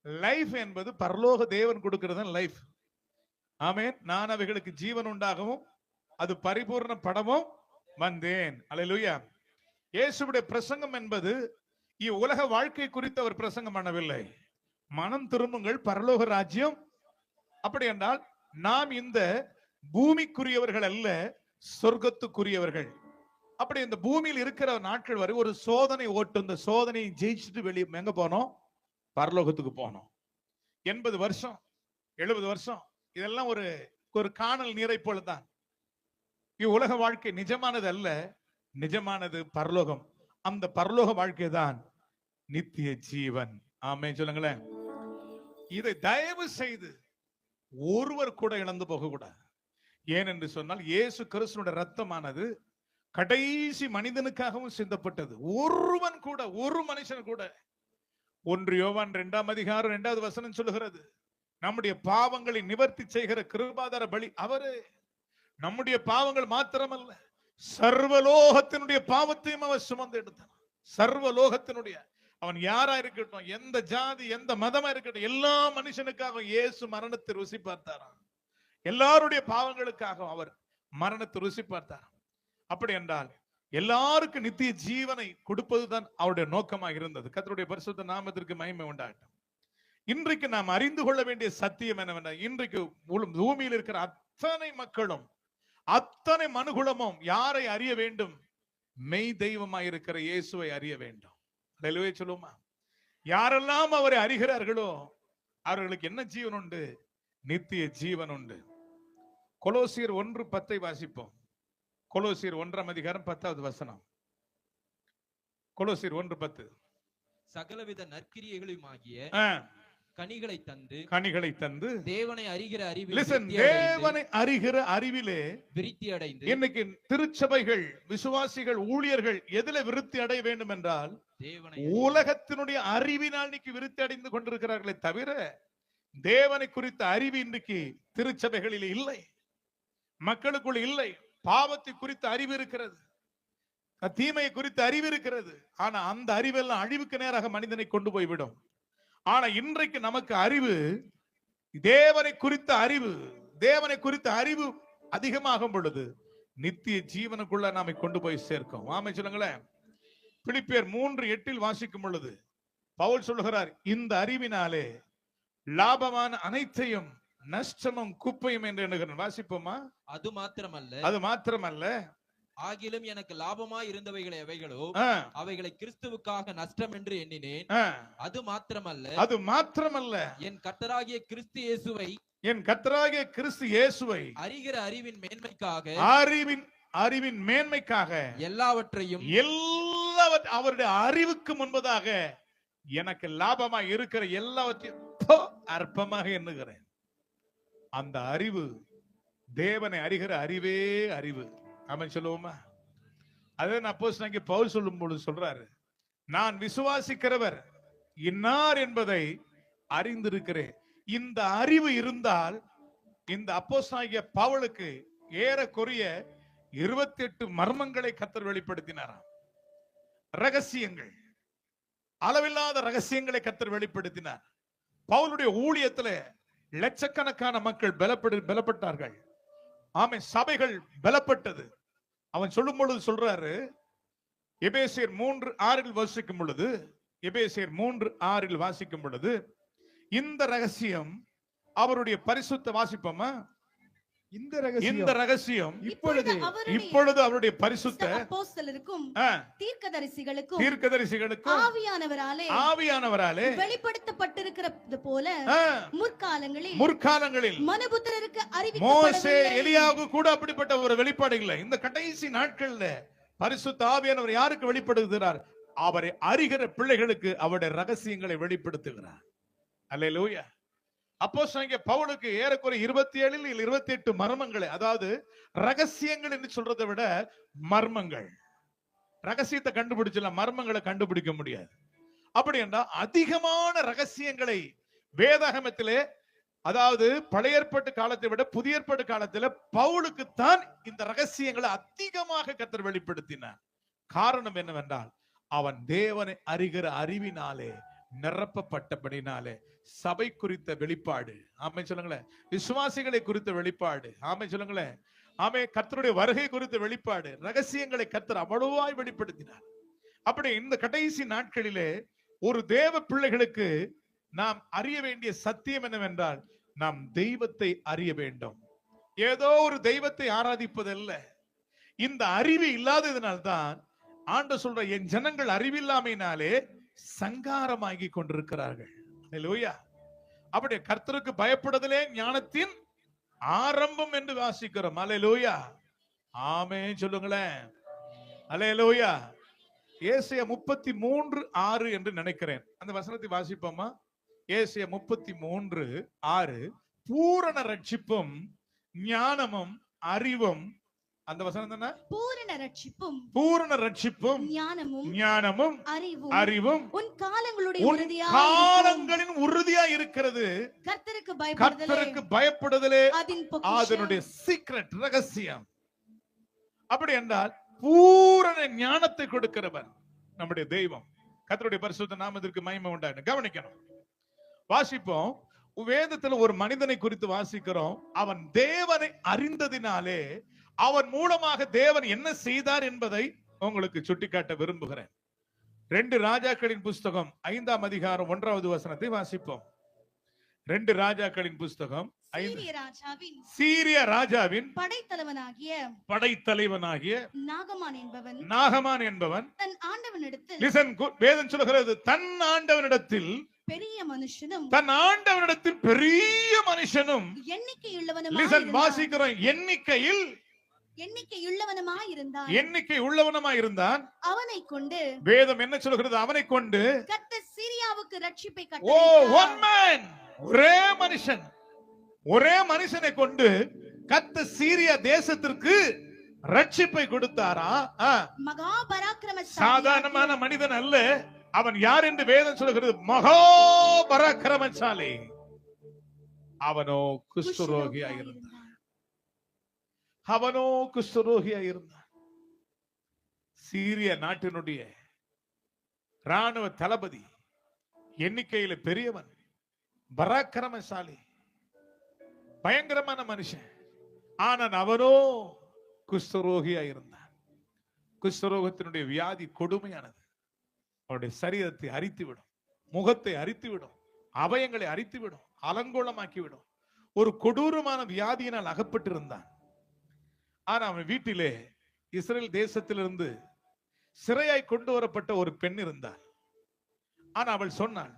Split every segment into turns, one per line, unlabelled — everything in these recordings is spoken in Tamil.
லைஃப் என்பது பரலோக தேவன் கொடுக்கிறது லைஃப். ஆமென். நான் அவைகளுக்கு ஜீவன் உண்டாகவும் அது பரிபூர்ண படமும் வந்தேன். அல்லேலூயா. இயேசுவுடைய பிரசங்கம் என்பது உலக வாழ்க்கை குறித்து அவர் பிரசங்கம் பண்ணவில்லை. மனம் திரும்புங்கள், பரலோக ராஜ்யம். அப்படி என்றால் நாம் இந்த பூமிக்குரியவர்கள் அல்ல, சொர்க்கத்துக்குரியவர்கள். அப்படி இந்த பூமியில் இருக்கிற நாட்கள் வரை ஒரு சோதனை ஓட்டு. இந்த சோதனையை ஜெயிச்சுட்டு வெளியே எங்க போனோம்? பரலோகத்துக்கு போனோம். 80 வருஷம் 70 வருஷம் இதெல்லாம் ஒரு காணல் நீரை போலதான். உலக வாழ்க்கை நிஜமானது அல்ல, நிஜமானது பரலோகம். அந்த பரலோக வாழ்க்கை தான் நித்திய ஜீவன். ஆமென் சொல்லுங்களேன். இதை தயவு செய்து ஒருவர் கூட இழந்து போக கூடாது. ஏனென்று சொன்னால் இயேசு கிறிஸ்துவினுடைய ரத்தமானது கடைசி மனிதனுக்காகவும் சிந்தப்பட்டது. ஒருவன் கூட, ஒரு மனுஷன் கூட. 1 யோவான் 2ஆம் அதிகாரம் 2வது வசனம் சொல்லுகிறது, நம்முடைய பாவங்களை நிவர்த்தி செய்கிற கிருபாதார பலி அவரே. நம்முடைய பாவங்கள் மாத்திரமல்ல, சர்வலோகத்தினுடைய பாவத்தையும் அவர் சுமந்து எடுத்தார். சர்வலோகத்தினுடைய, அவன் யாரா இருக்கட்டும், எந்த ஜாதி எந்த மதமா இருக்கட்டும், எல்லா மனுஷனுக்காக இயேசு மரணத்தை ருசி பார்த்தாராம். எல்லாருடைய பாவங்களுக்காக அவர் மரணத்தை ருசி பார்த்தார். அப்படி என்றால் எல்லாருக்கும் நித்திய ஜீவனை கொடுப்பதுதான் அவருடைய நோக்கமாக இருந்தது. கர்த்தருடைய பரிசுத்த நாமத்திற்கு மகிமை உண்டாகட்டும். இன்றைக்கு நாம் அறிந்து கொள்ள வேண்டிய சத்தியம் என்னவென்றால், இன்றைக்கு பூமியில் இருக்கிற அத்தனை மக்களும் அத்தனை மனுகுலமும் யாரை அறிய வேண்டும்? மெய் தெய்வமாய் இருக்கிற இயேசுவை அறிய வேண்டும். அல்லேலூயா சொல்லுமா? யாரெல்லாம் அவரை அறிகிறார்களோ அவர்களுக்கு என்ன ஜீவன் உண்டு? நித்திய ஜீவன் உண்டு. கொலோசியர் 1:10 வாசிப்போம். கொலோசியர் 1ஆம் அதிகாரம் 10வது வசனம். கொலோசியர் 1:10.
சகலவித நற்கிரியைகளுமாகிய கனிகளை தந்து தேவனை அறிகிற அறிவிலே விருத்தி அடைந்து. இன்னைக்கு திருச்சபைகள், விசுவாசிகள், ஊழியர்கள் எதில விருத்தி அடைய வேண்டும் என்றால் உலகத்தினுடைய அறிவினால் இன்னைக்கு விருத்தி அடைந்து கொண்டிருக்கிறார்களே தவிர தேவனை குறித்த அறிவு இன்றைக்கு திருச்சபைகளில் இல்லை, மக்களுக்குள் இல்லை. பாவத்தை குறித்த அறிவு இருக்கிறது, தீமையை குறித்த அறிவு இருக்கிறது. ஆனா அந்த அறிவெல்லாம் அழிவுக்கு நேராக மனிதனை கொண்டு போய்விடும். ஆனா இன்றைக்கு நமக்கு அறிவு, தேவனை குறித்த அறிவு, தேவனை குறித்த அறிவு அதிகமாகும் பொழுது நித்திய ஜீவனுக்குள்ள நாம கொண்டு போய் சேர்க்கும். ஆமென் சொல்லுங்களேன். பிலிப்பியர் 3:8 வாசிக்கும் பொழுது பவுல் சொல்லுகிறார், இந்த அறிவினாலே லாபமான அனைத்தையும் நஷ்டமும் குப்பையும் என்று எண்ணுகிறேன். வாசிப்போமா? அது மாத்திரமல்ல ஆகிலும் எனக்கு லாபமாய் இருந்தவைகளை எவைகளோ அவைகளை கிறிஸ்துவுக்காக நஷ்டம் என்று எண்ணினேன். அது மாத்திரமல்ல என் கர்த்தராகிய கிறிஸ்து இயேசுவை அறிகிற அறிவின் மேன்மைக்காக எல்லாவற்றையும் அவருடைய அறிவுக்கு முன்பதாக எனக்கு லாபமாய் இருக்கிற எல்லாவற்றையும் அற்பமாக எண்ணுகிறேன். அந்த அறிவு தேவனை அறிகிற அறிவே அறிவு. ஆமென் சொல்லுவோமா? அதான் அப்போஸ்தலனாகிய பவுல் சொல்லும் பொழுது சொல்றாரு, நான் விசுவாசிக்கிறவர் இன்னார் என்பதை அறிந்திருக்கிறேன். இந்த அறிவு இருந்தால் இந்த அப்போஸ்தலனாகிய பவுலுக்கு ஏறக்குறைய 28 மர்மங்களை கர்த்தர் வெளிப்படுத்தினாராம். ரகசியங்கள், அளவில்லாத ரகசியங்களை கர்த்தர் வெளிப்படுத்தினார். பவுலுடைய ஊழியத்துல லட்சக்கணக்கான மக்கள் பலப்பட்டார்கள். ஆமென். சபைகள் பலப்பட்டது. அவன் சொல்லும் பொழுது சொல்றாரு, எபேசியர் 3:6 வாசிக்கும் பொழுது, எபேசியர் 3:6 வாசிக்கும் பொழுது இந்த ரகசியம் அவருடைய பரிசுத்த, வாசிப்போமா? இந்த ரகசியம் இப்பொழுது அவருடைய பரிசுத்த அப்போஸ்தலருக்கும் தீர்க்கதரிசிகளுக்கும் ஆவியானவராலே வெளிப்படுத்தப்பட்டிருக்கிறது போல முற்காலங்களில் மனுபுத்திரருக்கு அறிவிக்கப்படவில்லை. மோசே, எலியாவுக்கு கூட அப்படிப்பட்ட ஒரு வெளிப்பாடு இல்லை. இந்த கடைசி நாட்கள்ல பரிசுத்த ஆவியானவர் யாருக்கு வெளிப்படுத்துகிறார்? அவரை அறிகிற பிள்ளைகளுக்கு அவருடைய ரகசியங்களை வெளிப்படுத்துகிறார். அல்லேலூயா. அப்போஸ்தலனாகிய பவுலுக்கு ஏறக்குறைய 27 28 மர்மங்களை, அதாவது ரகசியங்கள் என்று சொல்றதை விட மர்மங்கள். ரகசியத்தை கண்டுபிடிச்சலாம், மர்மங்களை கண்டுபிடிக்க முடியாது. அப்படி என்றால் அதிகமான ரகசியங்களை வேதாகமத்திலே, அதாவது பழைய ஏற்பாட்டு காலத்தை விட புதிய ஏற்பாட்டு காலத்தில் பவுலுக்கு தான் இந்த ரகசியங்களை அதிகமாக கர்த்தர் வெளிப்படுத்தினார். காரணம் என்னவென்றால் அவன் தேவனை அறிகிற அறிவினாலே
நிரப்பப்பட்டபடினாலே சபை குறித்த வெளிப்பாடு, ஆமென் சொல்லுங்களேன். விசுவாசிகளை குறித்த வெளிப்பாடு, ஆமென் சொல்லுங்களேன். ஆமே, கர்த்தருடைய வருகை குறித்த வெளிப்பாடு, ரகசியங்களை கர்த்தர் அவ்வளவாய் வெளிப்படுத்தினார். அப்படி இந்த கடைசி நாட்களிலே ஒரு தேவ பிள்ளைகளுக்கு நாம் அறிய வேண்டிய சத்தியம் என்னவென்றால், நாம் தெய்வத்தை அறிய வேண்டும். ஏதோ ஒரு தெய்வத்தை ஆராதிப்பதல்ல. இந்த அறிவு இல்லாததினால்தான் ஆண்டவர் சொல்ற, என் ஜனங்கள் அறிவில்லாமையினாலே சங்காரமாகி கொண்டிருக்கிறார்கள். அல்லேலூயா. அப்படி கர்த்தருக்கு பயப்படுதலே ஞானத்தின் ஆரம்பம் என்று வாசிக்கிறோம். அல்லேலூயா. ஆமென் சொல்லுங்களேன். அல்லேலூயா. ஏசாயா 33:6 என்று நினைக்கிறேன். அந்த வசனத்தை வாசிப்போமா? ஏசாயா 33:6. பூரண ரட்சிப்பும் ஞானமும் அறிவும், அந்த வசனம் என்ன? பூரண ரட்சிப்பும் ஞானமும் அறிவும் உன் காலங்களின் உறுதியா இருக்கிறது. கர்த்தருக்கு பயப்படுதலே அதனுடைய சீக்ரெட், ரகசியம். அப்படி என்றால் பூரண ஞானத்தை கொடுக்கிறவர் நம்முடைய தெய்வம். கர்த்தருடைய பரிசுத்த நாமத்திற்கு மகிமை உண்டாகட்டும். கவனிக்கணும். வாசிப்போம். வேதத்துல ஒரு மனிதனை குறித்து வாசிக்கிறோம். அவன் தேவனை அறிந்ததினாலே அவன் மூலமாக தேவன் என்ன செய்தார் என்பதை உங்களுக்கு சுட்டிக்காட்ட விரும்புகிறேன். 2 ராஜாக்களின் புஸ்தகம் 5ஆம் அதிகாரம் 1வது வசனத்தை வாசிப்போம். 2 ராஜாக்களின் புஸ்தகம் சீரிய ராஜாவின் படைத்தலைவனாகிய நாகமான் என்பவன் வேதம் சொல்கிறது, தன் ஆண்டவனிடத்தில் பெரிய மனுஷனும் வாசிக்கிறோம், எண்ணிக்கை உள்ளவனமாய் இருந்தான். அவனை கொண்டு வேதம் என்ன சொல்கிறது? அவனை கொண்டு கர்த்தர் சீரியாவுக்கு ரட்சிப்பை கட்டளையிட்டார். ஒரே மனுஷனை கொண்டு கர்த்தர் சீரியா தேசத்திற்கு ரட்சிப்பை கொடுத்தாரா? மகா பராக்கிரமசாலி, சாதாரணமான மனிதன் அல்ல. அவன் யார் என்று வேதம் சொல்கிறது? மகா பராக்கிரமசாலி. அவனோ குஷ்டரோகியாக இருந்தான். சீரிய நாட்டினுடைய ராணுவ தளபதி, எண்ணிக்கையில பெரியவன், பராக்கிரமசாலி, பயங்கரமான மனுஷன். ஆனால் அவனோ குஷ்டரோகியா இருந்தான். குஷ்டரோகத்தினுடைய வியாதி கொடுமையானது. அவருடைய சரீரத்தை அரித்துவிடும், முகத்தை அரித்துவிடும், அவயங்களை அரித்துவிடும், அலங்கோலமாக்கிவிடும். ஒரு கொடூரமான வியாதியினால் அகப்பட்டிருந்தான். ஆனா அவன் வீட்டிலே இஸ்ரேல் தேசத்திலிருந்து சிறையாய் கொண்டு வரப்பட்ட ஒரு பெண் இருந்தாள். ஆனா அவள் சொன்னாள்,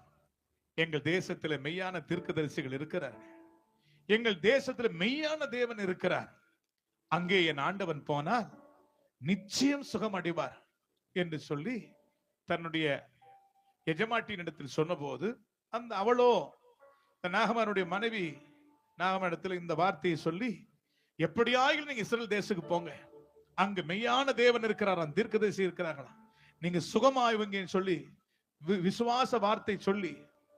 எங்கள் தேசத்திலே மெய்யான தீர்க்கதரிசிகள் இருக்கிறார்கள், எங்கள் தேசத்துல மெய்யான தேவன் இருக்கிறார். அங்கே என் ஆண்டவன் போனால் நிச்சயம் சுகம் அடைவார் என்று சொல்லி தன்னுடைய எஜமாட்டியினிடத்தில் சொன்னபோது, அந்த அவளோ நாகமானுடைய மனைவி நாகமானிடத்தில் இந்த வார்த்தையை சொல்லி, எப்படியாயிலும் நீங்க இஸ்ரேல் தேசத்துக்கு போங்க, அங்கு மெய்யான தேவன் இருக்கிறாராம், தீர்க்கதரிசி இருக்கிறார்களா, நீங்க சுகமாயுவங்கன்னு சொல்லி விசுவாச வார்த்தை சொல்லி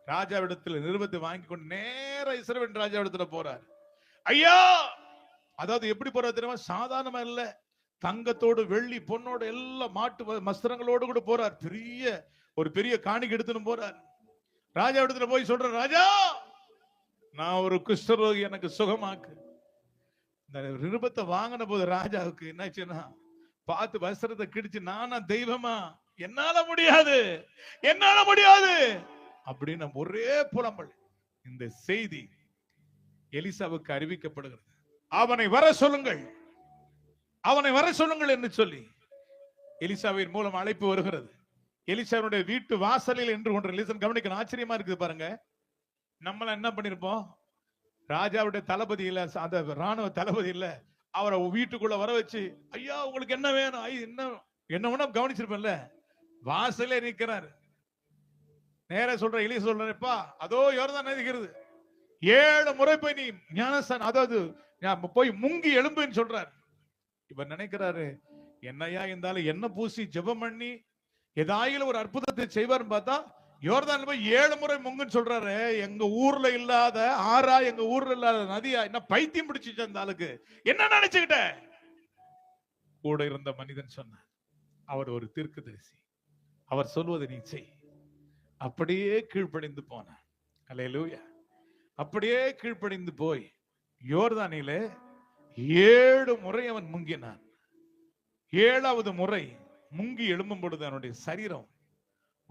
ராஜாவிடத்தில் நிருபத்தை வாங்கி கொண்டு நேர இஸ்ரவேல் ராஜாவிடத்துல போறார். ஐயா, அதாவது எப்படி போறாரு தெரியுமா? சாதாரணமா இல்ல, தங்கத்தோடு வெள்ளி பொண்ணோடு எல்லாம் மாட்டு வஸ்திரங்களோடு கூட போறார். பெரிய காணிக்கை எடுத்துன்னு போறார். ராஜாவிடத்துல போய் சொல்ற, ராஜா நான் ஒரு குஷ்டரோகி, எனக்கு சுகமாக்கு. இந்த நிருபத்தை வாங்கின போது ராஜாவுக்கு என்னாச்சுன்னா, பார்த்து வஸ்திரத்தை கிடிச்சு, நானா தெய்வமா, என்னால முடியாது அப்படின்னு ஒரே புலம்பல். இந்த செய்தி எலிசாவுக்கு அறிவிக்கப்படுகிறது. அவனை வர சொல்லுங்கள் என்று சொல்லி எலிசாவின் மூலம் அழைப்பு வருகிறது. எலிசாவுடைய வீட்டு வாசலில் என்று ஒன்று கவனிக்கணும். ஆச்சரியமா இருக்குது பாருங்க. நம்மள என்ன பண்ணிருப்போம்? ராஜாவுடைய தளபதி இல்ல, அந்த ராணுவ தளபதி இல்ல, அவரை வீட்டுக்குள்ள வர வச்சு, ஐயா உங்களுக்கு என்ன வேணும், என்ன வேணும் கவனிச்சிருப்பேன்ல. வாசலே நிற்கிறாரு. நேர சொல்ற எலிசா சொல்றப்பா, அதோ யோர்தான் நதிக்கிறது, 7 முறை போய் நீ ஞானஸ்தானம், அதாவது போய் முங்கி எழும்புன்னு சொல்றாரு. இவர் நினைக்கிறாரு, என்னையா இருந்தாலும் என்ன பூசி ஜெபம் பண்ணி ஏதாயிலும் ஒரு அற்புதத்தை செய்வார்னு பார்த்தா யோர்தான் போய் 7 முறை முங்குன்னு சொல்றாரு. எங்க ஊர்ல இல்லாத ஆறா, எங்க ஊர்ல இல்லாத நதியா? என்ன பைத்தியம் பிடிச்சிச்சு அந்த ஆளுக்கு? என்ன நினைச்சுக்கிட்ட? கூட இருந்த மனிதன் சொன்னார், அவர் ஒரு தீர்க்கதரிசி, அவர் சொல்வதை நீ செய். அப்படியே கீழ்ப்படிந்து போனான். அல்லேலூயா. அப்படியே கீழ்ப்படிந்து போய் யோர்தானிலே 7 முறை அவன் முங்கினான். 7வது முறை முங்கி எழும்பும் பொழுது அவனுடைய சரீரம்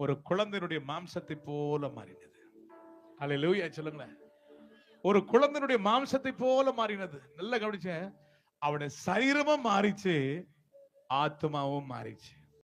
ஒரு குழந்தையினுடைய மாம்சத்தை போல மாறினது. அல்லேலூயா சொல்லுங்களேன். ஒரு குழந்தையினுடைய மாம்சத்தை போல மாறினது. நல்லா கவனிச்சேன். அவனுடைய சரீரமும் மாறிச்சு, ஆத்மாவும் மாறிச்சு.